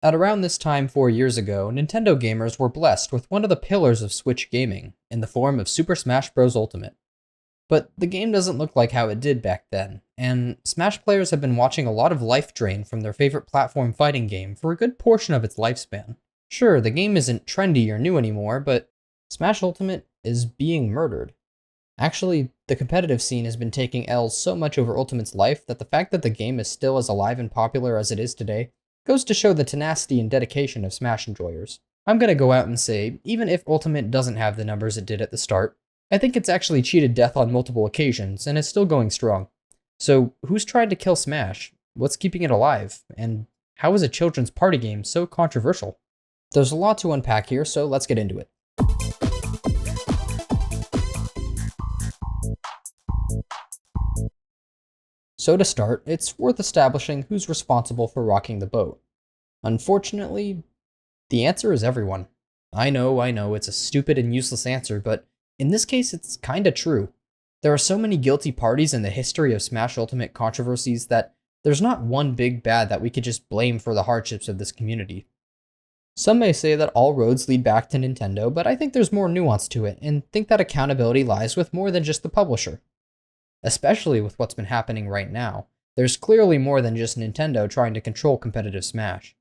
At around this time 4 years ago, Nintendo gamers were blessed with one of the pillars of Switch gaming, in the form of Super Smash Bros. Ultimate. But the game doesn't look like how it did back then, and Smash players have been watching a lot of life drain from their favorite platform fighting game for a good portion of its lifespan. Sure, the game isn't trendy or new anymore, but Smash Ultimate is being murdered. Actually, the competitive scene has been taking L's so much over Ultimate's life that the fact that the game is still as alive and popular as it is today goes to show the tenacity and dedication of Smash enjoyers. I'm gonna go out and say, even if Ultimate doesn't have the numbers it did at the start, I think it's actually cheated death on multiple occasions, and is still going strong. So, who's tried to kill Smash? What's keeping it alive? And how is a children's party game so controversial? There's a lot to unpack here, so let's get into it. So to start, it's worth establishing who's responsible for rocking the boat. Unfortunately, the answer is everyone. I know, it's a stupid and useless answer, but in this case it's kinda true. There are so many guilty parties in the history of Smash Ultimate controversies that there's not one big bad that we could just blame for the hardships of this community. Some may say that all roads lead back to Nintendo, but I think there's more nuance to it, and think that accountability lies with more than just the publisher. Especially with what's been happening right now, there's clearly more than just Nintendo trying to control competitive Smash.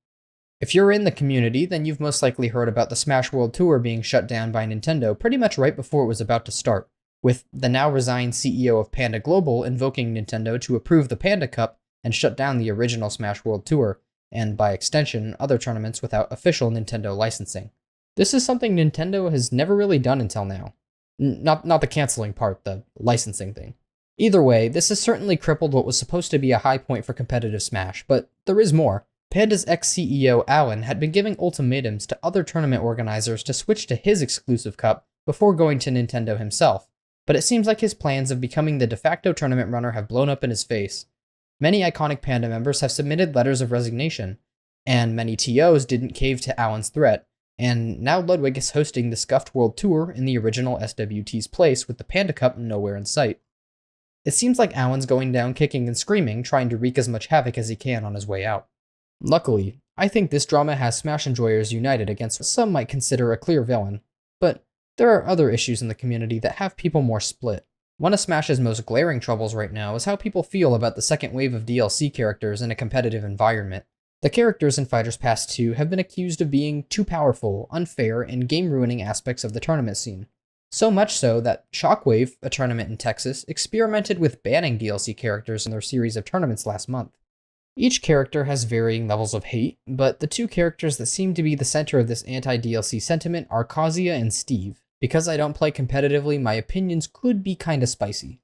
If you're in the community, then you've most likely heard about the Smash World Tour being shut down by Nintendo pretty much right before it was about to start, with the now resigned CEO of Panda Global invoking Nintendo to approve the Panda Cup and shut down the original Smash World Tour, and by extension, other tournaments without official Nintendo licensing. This is something Nintendo has never really done until now. Not the canceling part, the licensing thing. Either way, this has certainly crippled what was supposed to be a high point for competitive Smash, but there is more. Panda's ex-CEO Alan had been giving ultimatums to other tournament organizers to switch to his exclusive cup before going to Nintendo himself, but it seems like his plans of becoming the de facto tournament runner have blown up in his face. Many iconic Panda members have submitted letters of resignation, and many TOs didn't cave to Alan's threat, and now Ludwig is hosting the scuffed World Tour in the original SWT's place with the Panda Cup nowhere in sight. It seems like Alan's going down kicking and screaming, trying to wreak as much havoc as he can on his way out. Luckily, I think this drama has Smash enjoyers united against what some might consider a clear villain, but there are other issues in the community that have people more split. One of Smash's most glaring troubles right now is how people feel about the second wave of DLC characters in a competitive environment. The characters in Fighters Pass 2 have been accused of being too powerful, unfair, and game-ruining aspects of the tournament scene. So much so that Shockwave, a tournament in Texas, experimented with banning DLC characters in their series of tournaments last month. Each character has varying levels of hate, but the two characters that seem to be the center of this anti-DLC sentiment are Kazuya and Steve. Because I don't play competitively, my opinions could be kinda spicy.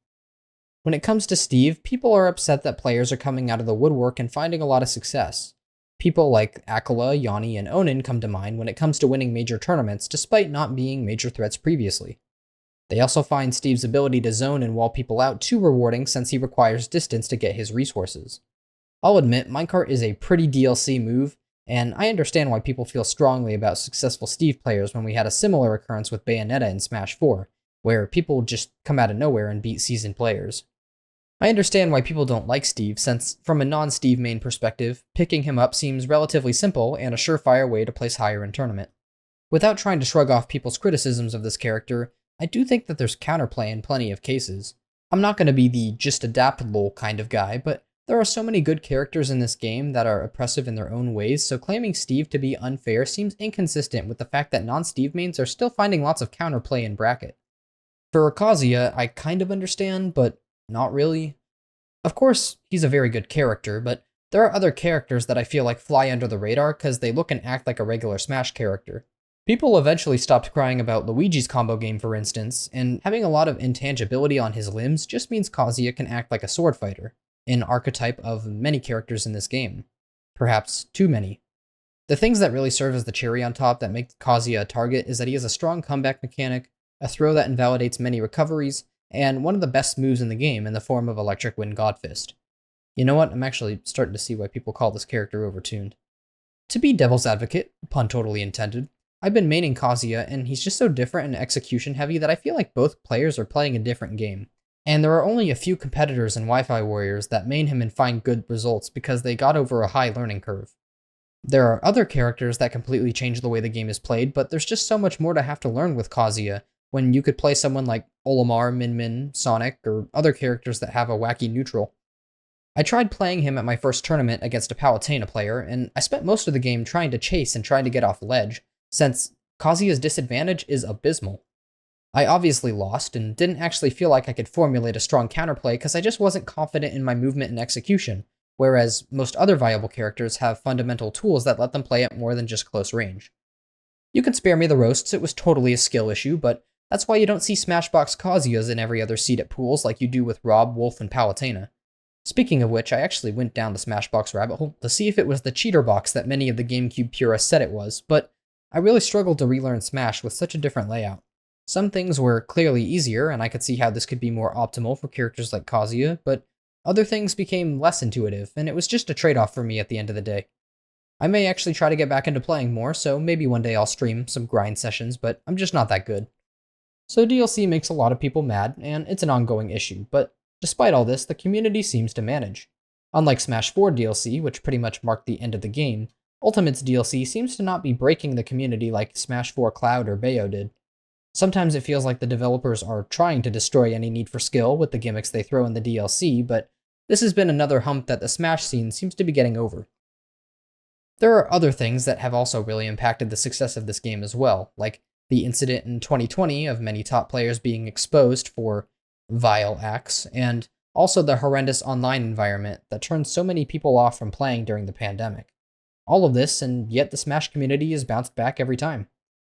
When it comes to Steve, people are upset that players are coming out of the woodwork and finding a lot of success. People like Akala, Yanni, and Onin come to mind when it comes to winning major tournaments, despite not being major threats previously. They also find Steve's ability to zone and wall people out too rewarding since he requires distance to get his resources. I'll admit, Minecart is a pretty DLC move, and I understand why people feel strongly about successful Steve players when we had a similar occurrence with Bayonetta in Smash 4, where people just come out of nowhere and beat seasoned players. I understand why people don't like Steve, since from a non-Steve main perspective, picking him up seems relatively simple and a surefire way to place higher in tournament. Without trying to shrug off people's criticisms of this character, I do think that there's counterplay in plenty of cases. I'm not going to be the just adapt lol kind of guy, but there are so many good characters in this game that are oppressive in their own ways, so claiming Steve to be unfair seems inconsistent with the fact that non-Steve mains are still finding lots of counterplay in bracket. For Kazuya, I kind of understand, but not really. Of course, he's a very good character, but there are other characters that I feel like fly under the radar because they look and act like a regular Smash character. People eventually stopped crying about Luigi's combo game, for instance, and having a lot of intangibility on his limbs just means Kazuya can act like a sword fighter, an archetype of many characters in this game. Perhaps too many. The things that really serve as the cherry on top that make Kazuya a target is that he has a strong comeback mechanic, a throw that invalidates many recoveries, and one of the best moves in the game in the form of Electric Wind Godfist. You know what, I'm actually starting to see why people call this character overtuned. To be devil's advocate, pun totally intended, I've been maining Kazuya, and he's just so different and execution heavy that I feel like both players are playing a different game. And there are only a few competitors in Wi-Fi Warriors that main him and find good results because they got over a high learning curve. There are other characters that completely change the way the game is played, but there's just so much more to have to learn with Kazuya when you could play someone like Olimar, Min Min, Sonic, or other characters that have a wacky neutral. I tried playing him at my first tournament against a Palutena player, and I spent most of the game trying to chase and trying to get off ledge, since Kazuya's disadvantage is abysmal. I obviously lost and didn't actually feel like I could formulate a strong counterplay because I just wasn't confident in my movement and execution, whereas most other viable characters have fundamental tools that let them play at more than just close range. You can spare me the roasts, it was totally a skill issue, but that's why you don't see Smashbox Kazuyas in every other seat at pools like you do with Rob, Wolf, and Palutena. Speaking of which, I actually went down the Smashbox rabbit hole to see if it was the cheater box that many of the GameCube purists said it was, but I really struggled to relearn Smash with such a different layout. Some things were clearly easier, and I could see how this could be more optimal for characters like Kazuya, but other things became less intuitive, and it was just a trade-off for me at the end of the day. I may actually try to get back into playing more, so maybe one day I'll stream some grind sessions, but I'm just not that good. So DLC makes a lot of people mad, and it's an ongoing issue, but despite all this, the community seems to manage. Unlike Smash 4 DLC, which pretty much marked the end of the game, Ultimate's DLC seems to not be breaking the community like Smash 4 Cloud or Bayo did. Sometimes it feels like the developers are trying to destroy any need for skill with the gimmicks they throw in the DLC, but this has been another hump that the Smash scene seems to be getting over. There are other things that have also really impacted the success of this game as well, like the incident in 2020 of many top players being exposed for vile acts, and also the horrendous online environment that turned so many people off from playing during the pandemic. All of this, and yet the Smash community has bounced back every time.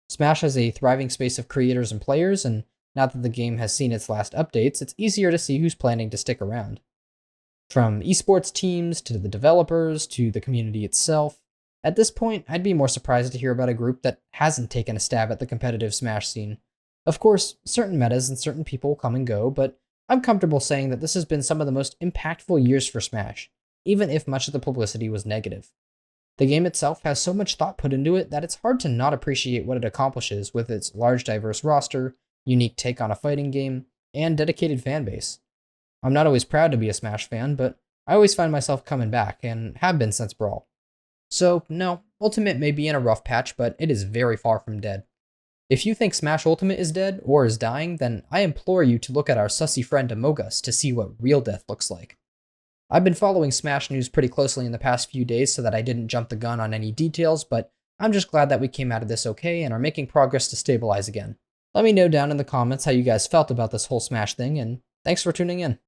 Smash has a thriving space of creators and players, and now that the game has seen its last updates, it's easier to see who's planning to stick around. From esports teams, to the developers, to the community itself, at this point, I'd be more surprised to hear about a group that hasn't taken a stab at the competitive Smash scene. Of course, certain metas and certain people come and go, but I'm comfortable saying that this has been some of the most impactful years for Smash, even if much of the publicity was negative. The game itself has so much thought put into it that it's hard to not appreciate what it accomplishes with its large diverse roster, unique take on a fighting game, and dedicated fanbase. I'm not always proud to be a Smash fan, but I always find myself coming back, and have been since Brawl. So, no, Ultimate may be in a rough patch, but it is very far from dead. If you think Smash Ultimate is dead, or is dying, then I implore you to look at our sussy friend Amogus to see what real death looks like. I've been following Smash news pretty closely in the past few days so that I didn't jump the gun on any details, but I'm just glad that we came out of this okay and are making progress to stabilize again. Let me know down in the comments how you guys felt about this whole Smash thing, and thanks for tuning in.